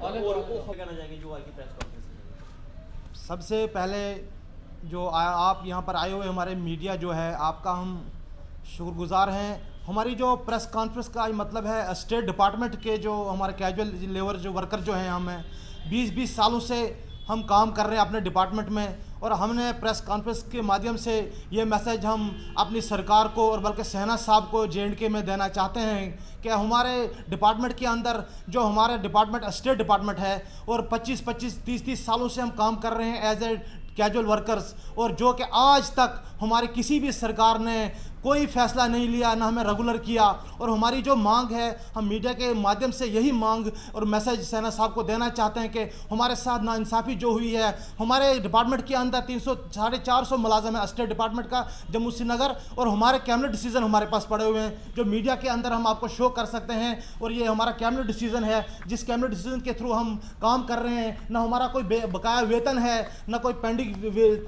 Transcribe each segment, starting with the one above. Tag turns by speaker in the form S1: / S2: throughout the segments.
S1: और वो कहना चाहेंगे जो आज की प्रेस कॉन्फ्रेंस?
S2: सबसे पहले जो आप यहाँ पर आए हुए हमारे मीडिया जो है, आपका हम शुक्रगुजार हैं। हमारी जो प्रेस कॉन्फ्रेंस का मतलब है, स्टेट डिपार्टमेंट के जो हमारे कैजुअल लेबर जो वर्कर जो हैं, हम 20-20 सालों से हम काम कर रहे हैं अपने डिपार्टमेंट में, और हमने प्रेस कॉन्फ्रेंस के माध्यम से ये मैसेज हम अपनी सरकार को और बल्कि शहनाज साहब को J&K में देना चाहते हैं कि हमारे डिपार्टमेंट के अंदर जो हमारे डिपार्टमेंट स्टेट डिपार्टमेंट है और 25-25, 30-30 सालों से हम काम कर रहे हैं एज ए कैजुअल वर्कर्स, और जो कि आज तक हमारी किसी भी सरकार ने कोई फैसला नहीं लिया, ना हमें रेगुलर किया। और हमारी जो मांग है, हम मीडिया के माध्यम से यही मांग और मैसेज शहनाज साहब को देना चाहते हैं कि हमारे साथ नाइंसाफ़ी जो हुई है, हमारे डिपार्टमेंट के अंदर 300-450 मुलाजम है स्टेट डिपार्टमेंट का जम्मू श्रीनगर, और हमारे कैबिनेट डिसीजन हमारे पास पड़े हुए हैं जो मीडिया के अंदर हम आपको शो कर सकते हैं। और ये हमारा कैबिनेट डिसीजन है, जिस कैबिनेट डिसीजन के थ्रू हम काम कर रहे हैं। ना हमारा कोई बकाया वेतन है, ना कोई पेंडिंग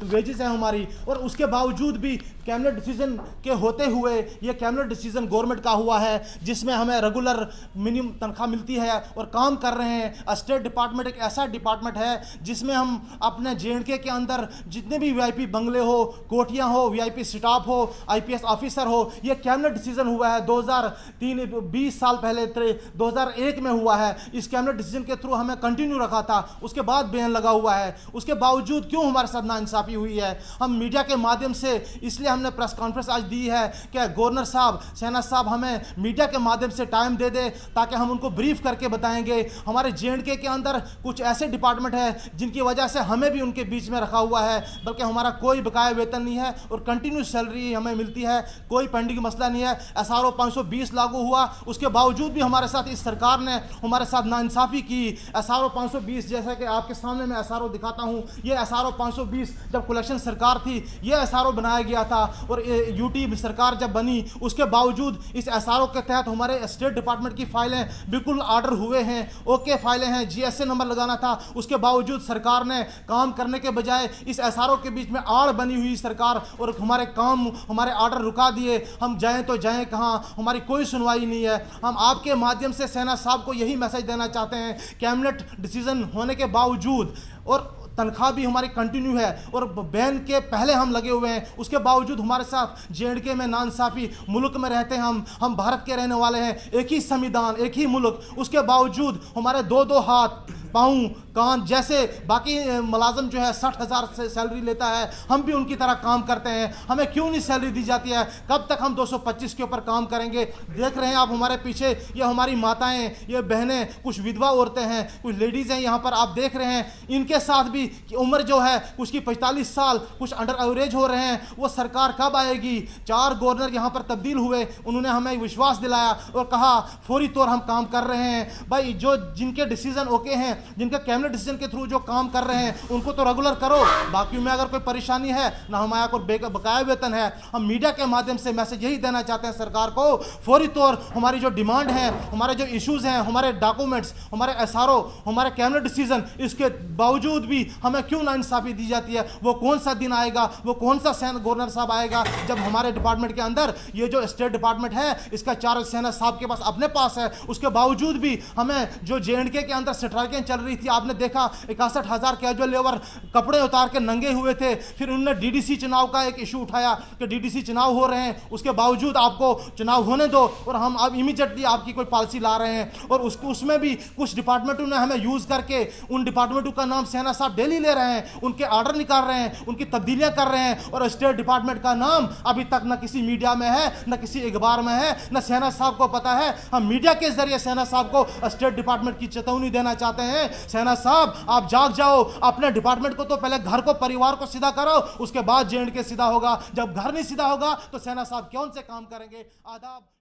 S2: वेजेस है हमारी, और उसके बावजूद भी कैबिनेट डिसीजन के होते हुए ये कैबिनेट डिसीजन गवर्नमेंट का हुआ है, जिसमें हमें रेगुलर मिनिमम तनख्वाह मिलती है और काम कर रहे हैं। स्टेट डिपार्टमेंट एक ऐसा डिपार्टमेंट है जिसमें हम अपने J&K के अंदर जितने भी VIP बंगले हो, कोठियाँ हो, VIP स्टाफ हो, IPS ऑफिसर हो, ये कैबिनेट डिसीजन हुआ है 2003 साल पहले 2001 में हुआ है। इस कैबिनेट डिसीजन के थ्रू हमें कंटिन्यू रखा था, उसके बाद बैन लगा हुआ है। उसके बावजूद क्यों हमारे साथ नाइंसाफ़ी हुई है? हम मीडिया के माध्यम से इसलिए हमने प्रेस कॉन्फ्रेंस आज दी है कि गवर्नर साहब, शहनाज साहब हमें मीडिया के माध्यम से टाइम दे दे ताकि हम उनको ब्रीफ करके बताएंगे। हमारे J&K के अंदर कुछ ऐसे डिपार्टमेंट है जिनकी वजह से हमें भी उनके बीच में रखा हुआ है, बल्कि हमारा कोई बकाया वेतन नहीं है और कंटिन्यू सैलरी हमें मिलती है, कोई पेंडिंग मसला नहीं है। SRO 520 लागू हुआ, उसके बावजूद भी हमारे साथ इस सरकार ने हमारे साथ नाइंसाफ़ी की। SRO 520 जैसा कि आपके सामने मैं SRO दिखाता हूँ, ये SRO 520 जब कलेक्शन सरकार थी ये SRO बनाया गया था, और UT सरकार जब बनी उसके बावजूद इस SRO के तहत हमारे स्टेट डिपार्टमेंट की फाइलें बिल्कुल ऑर्डर हुए हैं, ओके फाइलें हैं, GSA नंबर लगाना था। उसके बावजूद सरकार ने काम करने के बजाय इस SRO के बीच में आड़ बनी हुई सरकार, और हमारे काम हमारे ऑर्डर रुका दिए। हम जाएं तो जाएं कहाँ, हमारी कोई सुनवाई नहीं है। हम आपके माध्यम से शहनाज साहब को यही मैसेज देना चाहते हैं, कैबिनेट डिसीजन होने के बावजूद और तनख्वाह भी हमारी कंटिन्यू है और बैन के पहले हम लगे हुए हैं, उसके बावजूद हमारे साथ J&K में नाइंसाफ़ी। मुल्क में रहते हैं हम भारत के रहने वाले हैं, एक ही संविधान, एक ही मुल्क, उसके बावजूद हमारे 2-2 हाथ, पाँव, कान जैसे बाकी मुलाजम जो है 60,000 से सैलरी लेता है, हम भी उनकी तरह काम करते हैं। हमें क्यों नहीं सैलरी दी जाती है? कब तक हम 225 के ऊपर काम करेंगे? देख रहे हैं आप हमारे पीछे, ये हमारी माताएं, ये बहनें, कुछ विधवा औरतें हैं, कुछ लेडीज़ हैं यहाँ पर आप देख रहे हैं। इनके साथ भी उम्र जो है कुछ की 45 साल, कुछ अंडर एवरेज हो रहे हैं। वो सरकार कब आएगी? 4 गवर्नर यहाँ पर तब्दील हुए, उन्होंने हमें विश्वास दिलाया और कहा फौरी तौर हम काम कर रहे हैं। भाई जो जिनके डिसीजन ओके हैं, जिनके कैबिनेट डिसीजन के थ्रू जो काम कर रहे हैं, उनको तो रेगुलर करो। बाकी में अगर कोई परेशानी है, ना हमारा कोई बकाया वेतन है, हम मीडिया के माध्यम से मैसेज यही देना चाहते हैं सरकार को, फौरी तौर हमारी जो डिमांड है, हमारे जो इश्यूज़ हैं, हमारे डॉक्यूमेंट्स, हमारे SRO, हमारे कैबिनेट डिसीजन, इसके बावजूद भी हमें क्यों नाइंसाफ़ी दी जाती है? वो कौन सा दिन आएगा, वो कौन सा गवर्नर साहब आएगा जब हमारे डिपार्टमेंट के अंदर ये जो स्टेट डिपार्टमेंट है इसका चार्ज शहनाज साहब के पास अपने पास है, उसके बावजूद भी हमें जो J&K के अंदर स्ट्राइकें चल रही थी, आपने देखा 61,000 कैजुअल लेबर कपड़े उतार के नंगे हुए थे। फिर उन्होंने DDC चुनाव का एक इशू उठाया कि DDC चुनाव हो रहे हैं, उसके बावजूद आपको चुनाव होने दो और हम अब इमीडिएटली आपकी कोई पॉलिसी ला रहे हैं। और उसमें भी कुछ डिपार्टमेंटों ने हमें यूज़ करके उन डिपार्टमेंटों का नाम शहनाज साहब डेली ले रहे हैं, उनके ऑर्डर निकाल रहे हैं, उनकी तब्दीलियां कर रहे हैं, और स्टेट डिपार्टमेंट का नाम अभी तक न किसी मीडिया में है, न किसी अखबार में है, न शहनाज साहब को पता है। हम मीडिया के जरिए शहनाज साहब को स्टेट डिपार्टमेंट की चेतावनी देना चाहते हैं, शहनाज साहब आप जाग जाओ, अपने डिपार्टमेंट को तो पहले घर को, परिवार को सीधा करो, उसके बाद J&K सीधा होगा। जब घर नहीं सीधा होगा तो शहनाज साहब कौन से काम करेंगे? आदाब।